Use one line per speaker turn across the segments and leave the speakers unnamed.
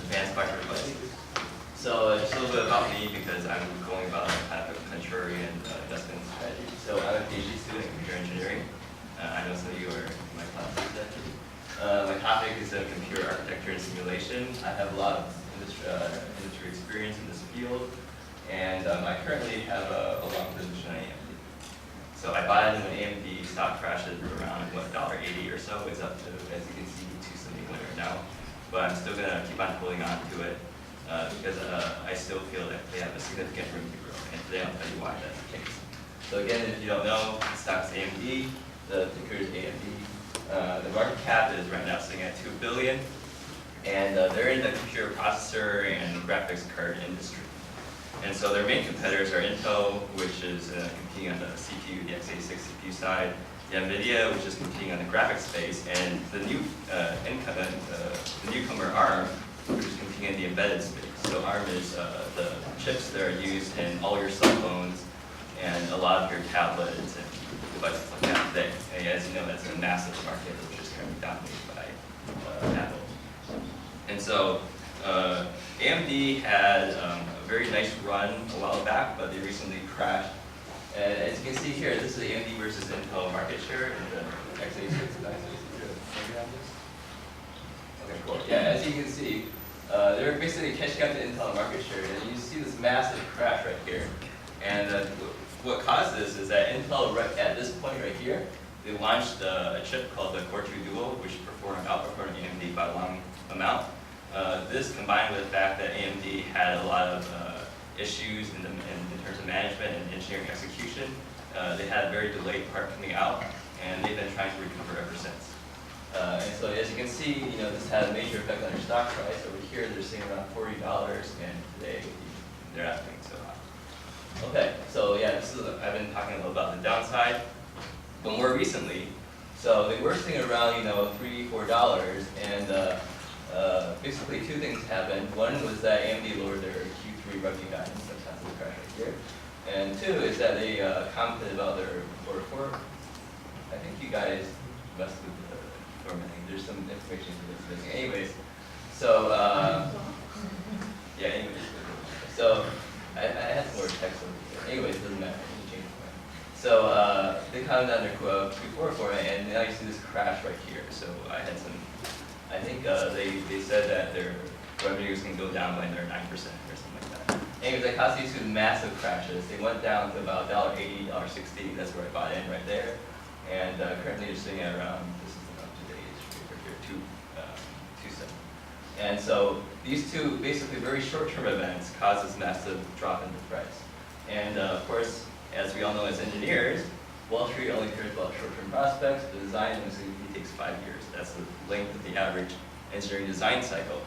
advanced micro devices. So just a little bit about me because I'm going about kind of a contrarian investment strategy. So I'm a PhD student in computer engineering. I know some of you are in my classes actually. My topic is computer architecture and simulation. I have a lot of industry experience in this field, and I currently have a long position at AMD. So I bought it when AMD stock crashes around $1.80 or so. It's up to, as you can see, $271 right now. But I'm still gonna keep on holding on to it because I still feel that they have a significant room to grow. And today I'll tell you why that's the case. So again, if you don't know, the stock's AMD. The ticker is AMD. The market cap is right now sitting at $2 billion, and they're in the computer processor and graphics card industry. And so their main competitors are Intel, which is competing on the CPU, the x86 CPU side, the NVIDIA, which is competing on the graphics space, and the newcomer ARM, which is competing in the embedded space. So ARM is the chips that are used in all your cell phones and a lot of your tablets and devices like that today. And as you know, that's a massive market which is currently dominated by Apple. And so AMD had a very nice run a while back, but they recently crashed. And as you can see here, this is the AMD versus Intel market share in the x86 and x86. Okay, cool. Yeah, as you can see, they're basically catching up to Intel market share, and you see this massive crash right here. And what caused this is that Intel, right at this point right here, they launched a chip called the Core 2 Duo, which outperformed AMD by a long amount. This combined with the fact that AMD had a lot of issues in terms of management and engineering execution. They had a very delayed part coming out, and they've been trying to recover ever since. And so as you can see, this had a major effect on their stock price. Over here, they're sitting around $40, and today they're not doing so hot. Okay, so yeah, I've been talking a little about the downside, but more recently, so they were sitting around $3, $4, and basically two things happened. One was that AMD lowered their Q3 revenue guidance, that's the crash right here. And two is that they commented about their quarter four. I think you guys messed with the formatting. There's some information that's missing. Anyways, so yeah. Anyways, so I had some more text over here. Anyways, it doesn't matter. So they commented on their Q4 format, and now you see this crash right here. So I had some. I think they said that their revenue is going to go down by another 9% or something like that. Anyways, that caused these two massive crashes. They went down to about $1.80, $1.60. That's where I bought in right there. And currently they're sitting at around, this is up to date, right here, 2.7. And so these two basically very short-term events caused this massive drop in the price. And of course, as we all know as engineers, Wall Street only cares about short-term prospects. The design takes 5 years. That's the length of the average engineering design cycle.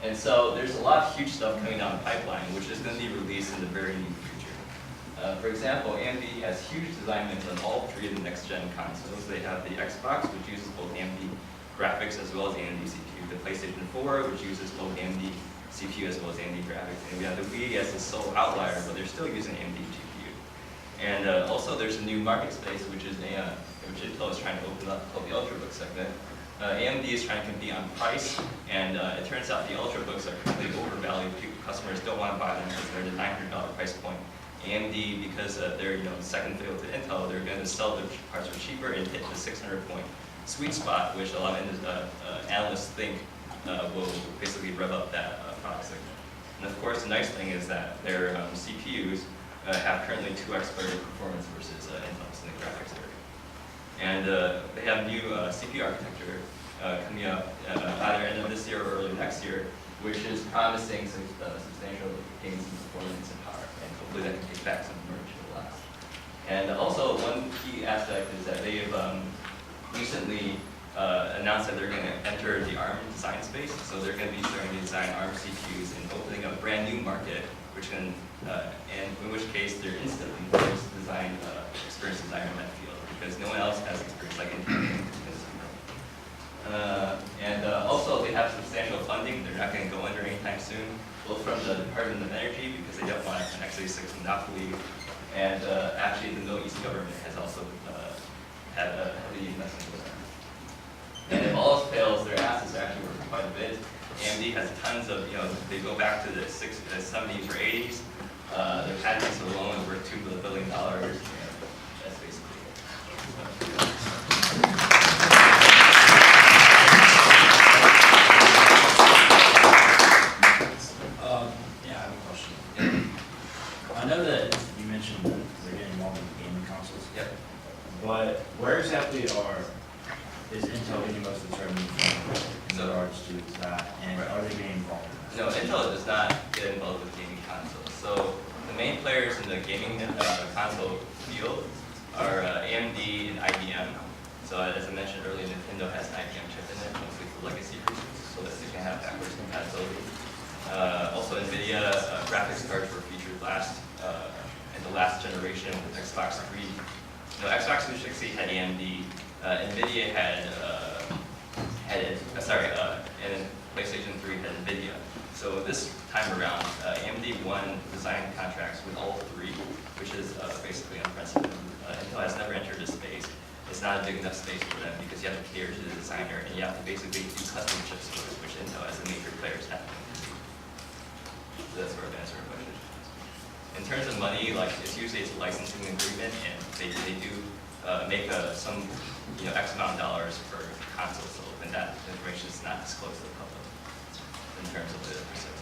And so there's a lot of huge stuff coming down the pipeline, which is going to be released in the very near future. For example, AMD has huge design wins on all three of the next-gen consoles. They have the Xbox, which uses both AMD graphics as well as AMD CPU. The PlayStation 4, which uses both AMD CPU as well as AMD graphics. And we have the Wii as a sole outlier, but they're still using AMD GPU. And also there's a new market space, which Intel is trying to open up, called the Ultrabook segment. AMD is trying to compete on price, and it turns out the Ultrabooks are completely overvalued. Customers don't want to buy them because they're at the $900 price point. AMD, because they're second fiddle to Intel, they're going to sell their parts for cheaper and hit the 600-point sweet spot, which a lot of analysts think will basically rev up that product segment. And of course, the nice thing is that their CPUs have currently 2x better performance versus Intel's in the graphics area. And they have new CPU architecture coming up either end of this year or early next year, which is promising some substantial gains in performance and power. And hopefully that can take back some merge to last. And also one key aspect is that they've recently announced that they're going to enter the ARM design space. So they're going to be starting to design ARM CPUs and opening up a brand new market, which can, and in which case they're instantly the most experienced designer in that field, because no one else has experience like Intel. And also they have substantial funding. They're not going to go under anytime soon, both from the Department of Energy, because they don't want an x86 monopoly, and actually the Middle East government has also had a heavy investment with them. And if all else fails, their assets are actually worth quite a bit. AMD has tons of, they go back to the 70s or 80s. Their patents alone are worth $2 billion. That's basically it.
Yeah, I have a question. I know that you mentioned that they're getting involved in gaming consoles.
Yep.
But where exactly is Intel getting most of its revenue from in regards to that, and
Right.
are they getting involved in that?
No, Intel does not get involved with gaming consoles. So the main players in the gaming console field are AMD and IBM. So as I mentioned earlier, Nintendo has an IBM chip in it, mostly for legacy reasons, so that they can have backwards compatibility. Also, NVIDIA graphics cards were featured in the last generation with Xbox 3. No, Xbox 360 had AMD. NVIDIA had and then PlayStation 3 had NVIDIA. So this time around, AMD won design contracts with all three, which is basically unprecedented. Intel has never entered this space. It's not a big enough space for them because you have to cater to the designer and you have to basically do custom chips for it, which Intel as the major players have. So that's sort of answer your question. In terms of money, it's usually a licensing agreement, and they do make some X amount of dollars per console sold, and that information is not disclosed to the public in terms of the percentage.